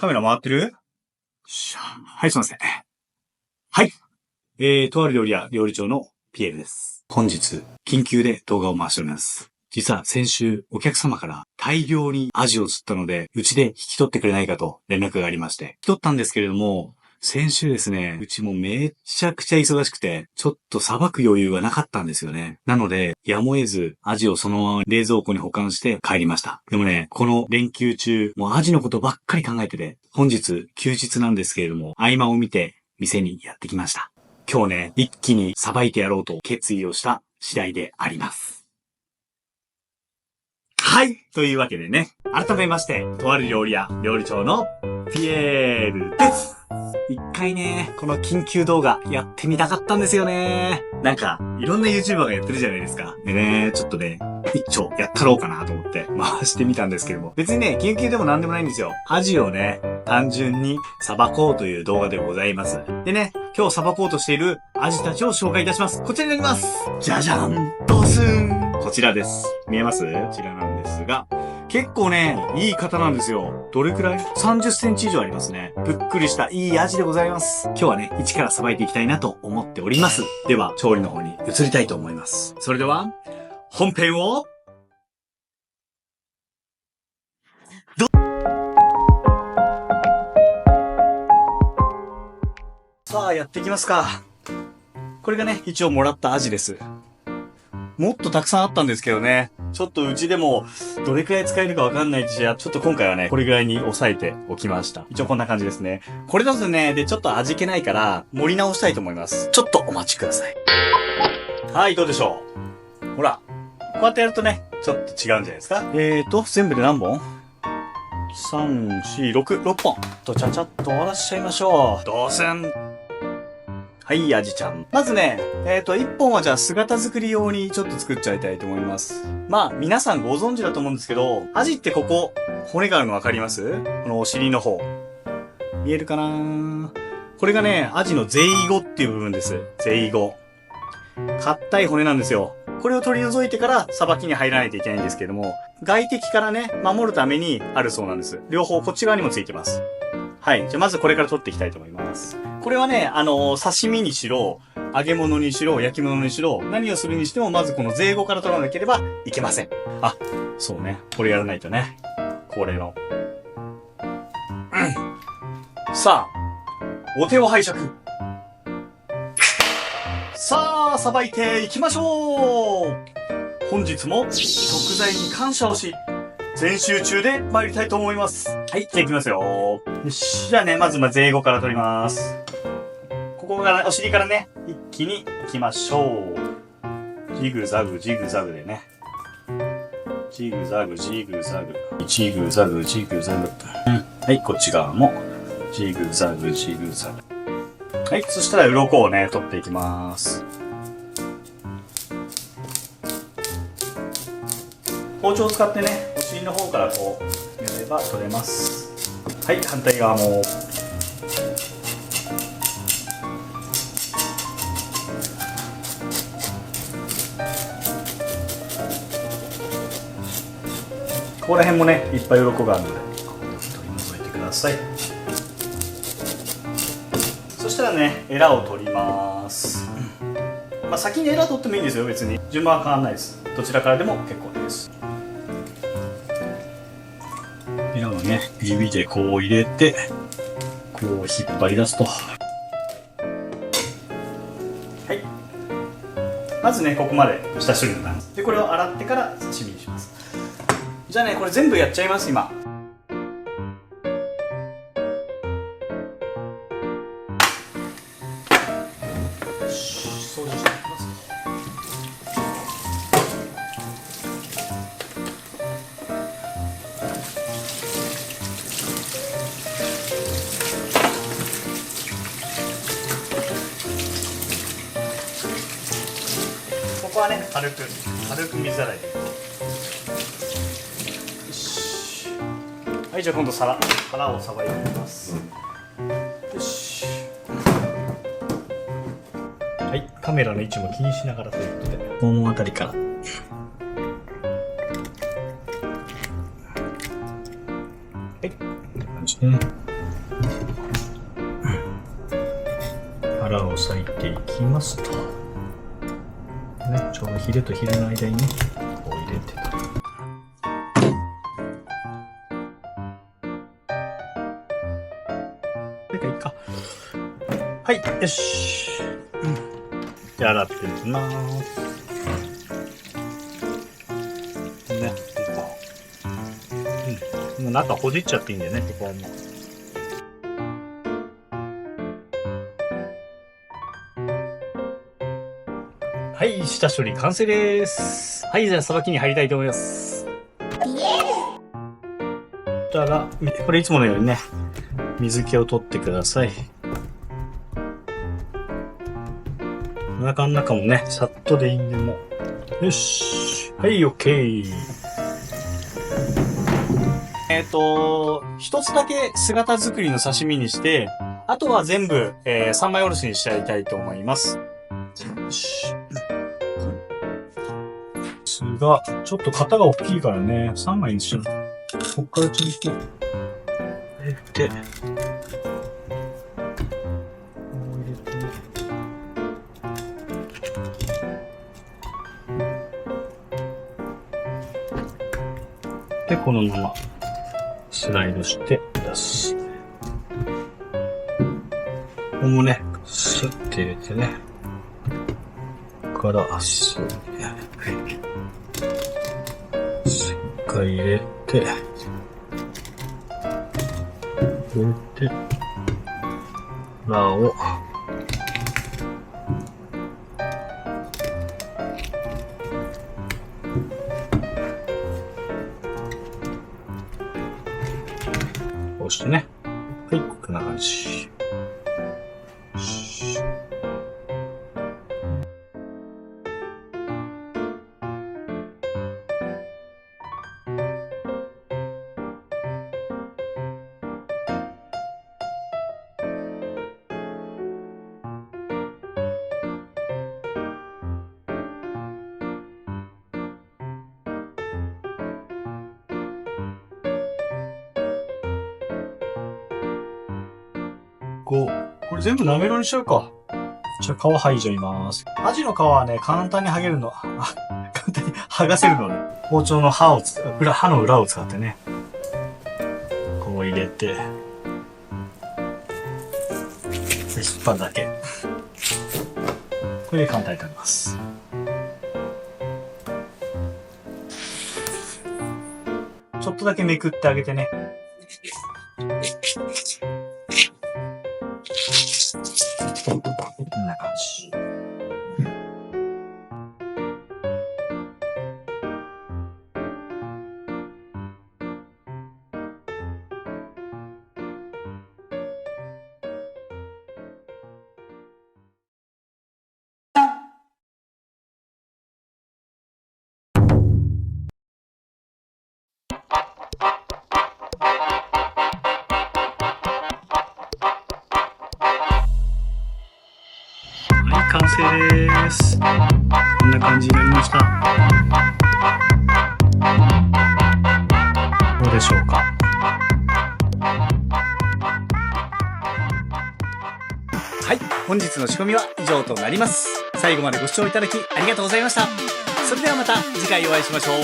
カメラ回ってる？はい、すいません。はい。とある料理屋料理長のピエールです。本日、緊急で動画を回しております。実は先週、お客様から大量にアジを釣ったので、うちで引き取ってくれないかと連絡がありまして、引き取ったんですけれども、先週ですね、うちもめちゃくちゃ忙しくて、ちょっとさばく余裕がなかったんですよね。なので、やむを得ず、アジをそのまま冷蔵庫に保管して帰りました。でもね、この連休中、もうアジのことばっかり考えてて、本日、休日なんですけれども、合間を見て、店にやってきました。今日ね、一気にさばいてやろうと決意をした次第であります。はい。というわけでね、改めまして、とある料理屋料理長のピエールです。一回ね、この緊急動画やってみたかったんですよね。なんか、いろんな YouTuber がやってるじゃないですか。でね、ちょっとね、一丁やったろうかなと思って回してみたんですけども。別にね、緊急でもなんでもないんですよ。アジをね、単純にさばこうという動画でございます。でね、今日さばこうとしているアジたちを紹介いたします。こちらになります。じゃじゃんドスンこちらです。見えます？こちらなんですが、結構ね、いい型なんですよ。どれくらい ?30 センチ以上ありますね。ぷっくりしたいいアジでございます。今日はね、一からさばいていきたいなと思っております。では、調理の方に移りたいと思います。それでは、本編を、さあ、やっていきますか。これがね、一応もらったアジです。もっとたくさんあったんですけどね。ちょっとうちでもどれくらい使えるかわかんないし、ちょっと今回はね、これぐらいに抑えておきました。一応こんな感じですね。これだとね、で、ちょっと味気ないから盛り直したいと思います。ちょっとお待ちください。はい、どうでしょう。ほら。こうやってやるとね、ちょっと違うんじゃないですか。全部で何本 ?3、4、6本。ちゃちゃっと終わらしちゃいましょう。どうせん。はい、アジちゃん。まずね、1本はじゃあ姿作り用にちょっと作っちゃいたいと思います。まあ、皆さんご存知だと思うんですけど、アジってここ、骨があるのわかります？このお尻の方。見えるかな？これがね、アジのゼイゴっていう部分です。ゼイゴ。硬い骨なんですよ。これを取り除いてからさばきに入らないといけないんですけども、外敵からね、守るためにあるそうなんです。両方こっち側にもついてます。はい。じゃあまずこれから取っていきたいと思います。これはね、刺身にしろ、揚げ物にしろ、焼き物にしろ、何をするにしてもまずこのゼイゴから取らなければいけません。あ、そうね。これやらないとね。これの。さあ、お手を拝借。さあ、さばいていきましょう。本日も食材に感謝をし、全集中で参りたいと思います。はい、じゃあいきますよ。よし。じゃあね、まずゼイゴから取ります。ここから、お尻からね、一気に行きましょう。ジグザグ、ジグザグでね。ジグザグ、ジグザグ。ジグザグ、ジグザグ。はい、こっち側も。ジグザグ、ジグザグ。はい、そしたら鱗をね、取っていきます。包丁を使ってね、お尻の方からこう、やれば取れます。はい、反対側も。ここら辺もね、いっぱい鱗があるので、取り除いてください。そしたらね、エラを取ります。まあ先にエラ取ってもいいんですよ、別に。順番は変わらないです。どちらからでも結構です。エラをね、指でこう入れて、こう引っ張り出すと。はい。まずね、ここまで下処理になります。で、これを洗ってから刺身にします。じゃあね、これ全部やっちゃいます、今。掃除していきます。ここはね、軽く水洗いで。はい、じゃあ今度腹をさばいていきます。よし。はい、カメラの位置も気にしながらということで、ももあたりから。はい、こんな感じね。殻を裂いていきますと。ね、ちょうどヒレとヒレの間にね、こう入れてと。これかいいか。はい、よし。で、洗っていきます。ね、もう中ほじっちゃっていいんだよね、ここはもう。はい、下処理完成です。はい、じゃあさばきに入りたいと思います。そしたら、これいつものようにね、水気を取ってください。お腹の中もね、さっとでいいんでも。よし。はい、OK。一つだけ姿作りの刺身にして、あとは全部、三枚おろしにしちゃいたいと思います。よし。が、ちょっと型が大きいからね、3枚にしよう。こっからちょっと、こう入れて、こう入れてね。で、このままスライドして出す。ここもね、スッて入れてね。から、スッて。一回入れて、裏を、こうしてね。はい、こんな感じ。これ全部なめろうにしちゃうか。じゃあ皮剥いじゃいます。アジの皮はね、簡単に剥げるの。簡単に剥がせるのね。包丁の刃の裏を使ってね。こう入れて。で、引っ張るだけ。これで簡単に取れます。ちょっとだけめくってあげてね。こんな感じ。完成です。こんな感じになりました。どうでしょうか。はい、本日の仕込みは以上となります。最後までご視聴いただきありがとうございました。それではまた次回お会いしましょう。